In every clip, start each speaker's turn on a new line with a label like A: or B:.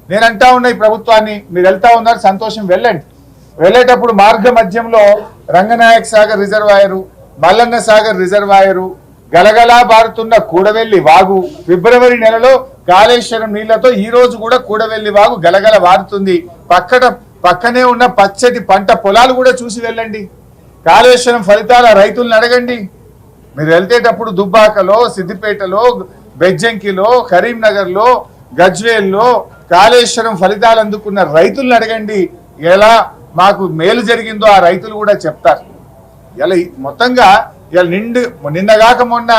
A: నేను అంటా ఉన్నా ఈ ప్రభుత్వాన్ని, మీరు వెళ్తా ఉన్నారు సంతోషం, వెళ్ళండి. వెళ్ళేటప్పుడు మార్గ మధ్యంలో రంగనాయక సాగర్ రిజర్వాయరు, మల్లన్న సాగర్ రిజర్వాయరు, గలగలా బారుతున్న కూడవెల్లి వాగు, ఫిబ్రవరి నెలలో కాళేశ్వరం నీళ్లతో ఈ రోజు కూడా కూడవెల్లి వాగు గలగల వారుతుంది. పక్కనే ఉన్న పచ్చటి పంట పొలాలు కూడా చూసి వెళ్ళండి. కాళేశ్వరం ఫలితాల రైతులను అడగండి. మీరు వెళ్తేటప్పుడు దుబ్బాకలో, సిద్దిపేటలో, బెజ్జంకిలో, కరీంనగర్లో, గజ్వేల్లో కాళేశ్వరం ఫలితాలు అందుకున్న రైతులను అడగండి. ఎలా మాకు మేలు జరిగిందో ఆ రైతులు కూడా చెప్తారు. ఇలా మొత్తంగా ఇలా నిన్నగాక మొన్న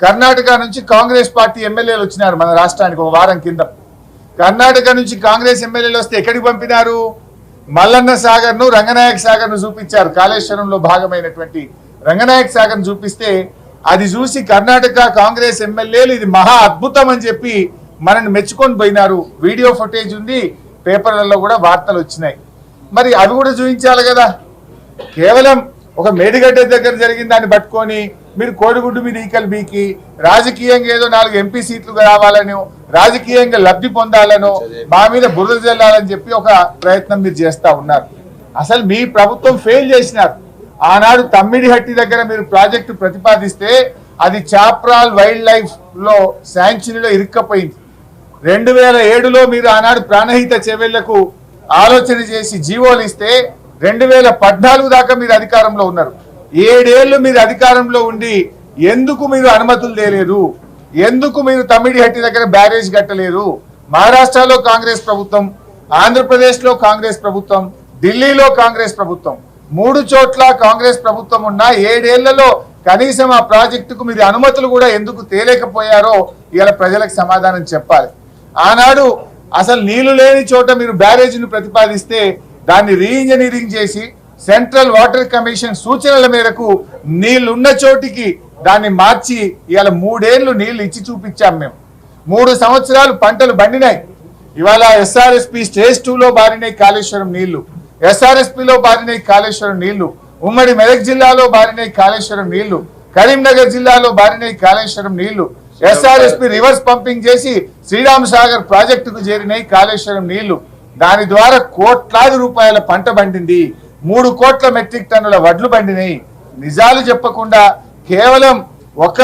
A: కర్ణాటక నుంచి కాంగ్రెస్ పార్టీ ఎమ్మెల్యేలు వచ్చినారు మన రాష్ట్రానికి ఒక వారం కింద. కర్ణాటక నుంచి కాంగ్రెస్ ఎమ్మెల్యేలు వస్తే ఎక్కడికి పంపినారు? మల్లన్న సాగర్ ను, రంగనాయక సాగర్ ను చూపించారు. కాళేశ్వరంలో భాగమైనటువంటి రంగనాయక సాగర్ ను చూపిస్తే అది చూసి కర్ణాటక కాంగ్రెస్ ఎమ్మెల్యేలు ఇది మహా అద్భుతం అని చెప్పి మనల్ని మెచ్చుకొని పోయినారు. వీడియో ఫుటేజ్ ఉంది, పేపర్లలో కూడా వార్తలు వచ్చినాయి. మరి అవి కూడా చూపించాలి కదా. కేవలం ఒక మేడిగడ్డ దగ్గర జరిగిన దాన్ని పట్టుకొని మీరు కోడిగుడ్డు మీద ఈకలు బీకి రాజకీయంగా ఏదో 4 ఎంపీ సీట్లు రావాలను, రాజకీయంగా లబ్ధి పొందాలను, మా మీద బురద జల్లాలని చెప్పి ఒక ప్రయత్నం మీరు చేస్తా ఉన్నారు. అసలు మీ ప్రభుత్వం ఫెయిల్ చేసినారు. ఆనాడు తమ్మిడిహట్టి దగ్గర మీరు ప్రాజెక్టు ప్రతిపాదిస్తే అది చాప్రాల్ వైల్డ్ లైఫ్ లో శాంక్చురీలో ఇరుక్కపోయింది. 2007లో మీరు ఆనాడు ప్రాణహిత చెవెళ్లకు ఆలోచన చేసి జీవోలు ఇస్తే 2014 దాకా మీరు అధికారంలో ఉన్నారు. 7 ఏళ్లు మీరు అధికారంలో ఉండి ఎందుకు మీరు అనుమతులు తేలేరు? ఎందుకు మీరు తమ్మిడిహట్టి దగ్గర బ్యారేజ్ కట్టలేరు? మహారాష్ట్రలో కాంగ్రెస్ ప్రభుత్వం, ఆంధ్రప్రదేశ్లో కాంగ్రెస్ ప్రభుత్వం, ఢిల్లీలో కాంగ్రెస్ ప్రభుత్వం, 3 చోట్ల కాంగ్రెస్ ప్రభుత్వం ఉన్న 7 ఏళ్లలో కనీసం ఆ ప్రాజెక్టుకు మీరు అనుమతులు కూడా ఎందుకు తేలేకపోయారో ఇలా ప్రజలకు సమాధానం చెప్పాలి. ఆనాడు అసలు నీళ్లు లేని చోట మీరు బ్యారేజ్ను ప్రతిపాదిస్తే దాన్ని రీఇంజనీరింగ్ చేసి సెంట్రల్ వాటర్ కమిషన్ సూచనల మేరకు నీళ్లున్న చోటికి దాన్ని మార్చి ఇవాళ 3 ఏళ్లు నీళ్లు ఇచ్చి చూపించాం. మేము 3 సంవత్సరాలు పంటలు బండినాయి. ఇవాళ ఎస్ఆర్ఎస్పి స్టేజ్ 2లో బారినాయి కాళేశ్వరం నీళ్లు, ఎస్ఆర్ఎస్పిలో బారినాయి కాళేశ్వరం నీళ్లు, ఉమ్మడి మెదక్ జిల్లాలో బారినాయి కాళేశ్వరం నీళ్లు, కరీంనగర్ జిల్లాలో బారినాయి కాళేశ్వరం నీళ్లు, ఎస్ఆర్ఎస్పి రివర్స్ పంపింగ్ చేసి శ్రీరామ్ సాగర్ ప్రాజెక్టుకు చేరినాయి కాళేశ్వరం నీళ్లు. దాని ద్వారా కోట్లాది రూపాయల పంట బండింది, 3 కోట్ల మెట్రిక్ టన్నుల వడ్లు బండినాయి. నిజాలు చెప్పకుండా కేవలం ఒక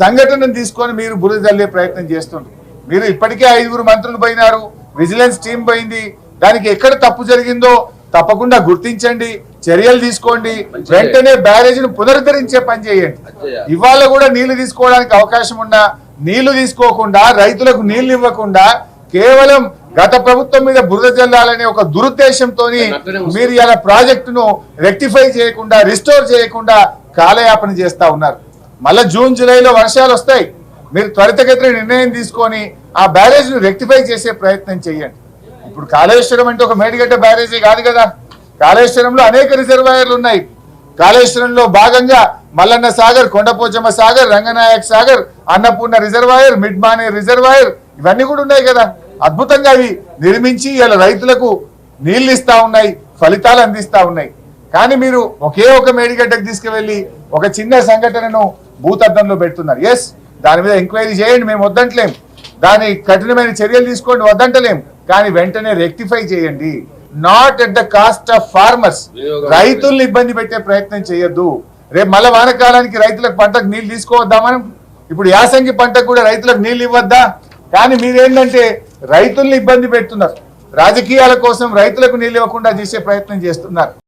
A: సంఘటనను తీసుకొని మీరు బురద జల్లే ప్రయత్నం చేస్తున్నారు. మీరు ఇప్పటికే 5 మంత్రులు పోయినారు, విజిలెన్స్ టీం పోయింది. దానికి ఎక్కడ తప్పు జరిగిందో తప్పకుండా గుర్తించండి, చర్యలు తీసుకోండి, వెంటనే బ్యారేజ్ను పునరుద్ధరించే పని చేయండి. ఇవాళ కూడా నీళ్లు తీసుకోవడానికి అవకాశం ఉన్నా నీళ్లు తీసుకోకుండా, రైతులకు నీళ్లు ఇవ్వకుండా కేవలం గత ప్రభుత్వం మీద బురద జల్లాలనే ఒక దురుద్దేశంతో మీరు ఇలా ప్రాజెక్టును రెక్టిఫై చేయకుండా, రిస్టోర్ చేయకుండా కాలయాపన చేస్తా ఉన్నారు. మళ్ళీ జూన్ జూలైలో వర్షాలు వస్తాయి. మీరు త్వరితగతిన నిర్ణయం తీసుకొని ఆ బ్యారేజ్ ను రెక్టిఫై చేసే ప్రయత్నం చేయండి. ఇప్పుడు కాళేశ్వరం అంటే ఒక మేడిగడ్డ బ్యారేజీ కాదు కదా. కాళేశ్వరంలో అనేక రిజర్వాయర్లు ఉన్నాయి. కాళేశ్వరంలో భాగంగా మల్లన్న సాగర్, కొండపోచమ్మ సాగర్, రంగనాయక సాగర్, అన్నపూర్ణ రిజర్వాయర్, మిడ్మానే రిజర్వాయర్ ఇవన్నీ కూడా ఉన్నాయి కదా. అద్భుతంగా అవి నిర్మించి ఇలా రైతులకు నీళ్లు ఇస్తా ఉన్నాయి, ఫలితాలు అందిస్తా ఉన్నాయి. కానీ మీరు ఒకే ఒక మేడిగడ్డకు తీసుకువెళ్ళి ఒక చిన్న సంఘటనను భూతద్దంలో పెడుతున్నారు. ఎస్, దాని మీద ఎంక్వైరీ చేయండి, మేము వద్దంటలేం. దాని కఠినమైన చర్యలు తీసుకోండి, వద్దంటలేం. కానీ వెంటనే రెక్టిఫై చేయండి. Not at the cost of farmers. రైతుల్ని ఇబ్బంది పెట్టే ప్రయత్నం చేయొద్దు. రేపు మళ్ళా వానకాలానికి రైతులకు పంటకు నీళ్లు తీసుకోవద్దా మనం? ఇప్పుడు యాసంగి పంటకు కూడా రైతులకు నీళ్లు ఇవ్వద్దా? కానీ మీరేంటంటే రైతుల్ని ఇబ్బంది పెడుతున్నారు. రాజకీయాల కోసం రైతులకు నీళ్ళు ఇవ్వకుండా చేసే ప్రయత్నం చేస్తున్నారు.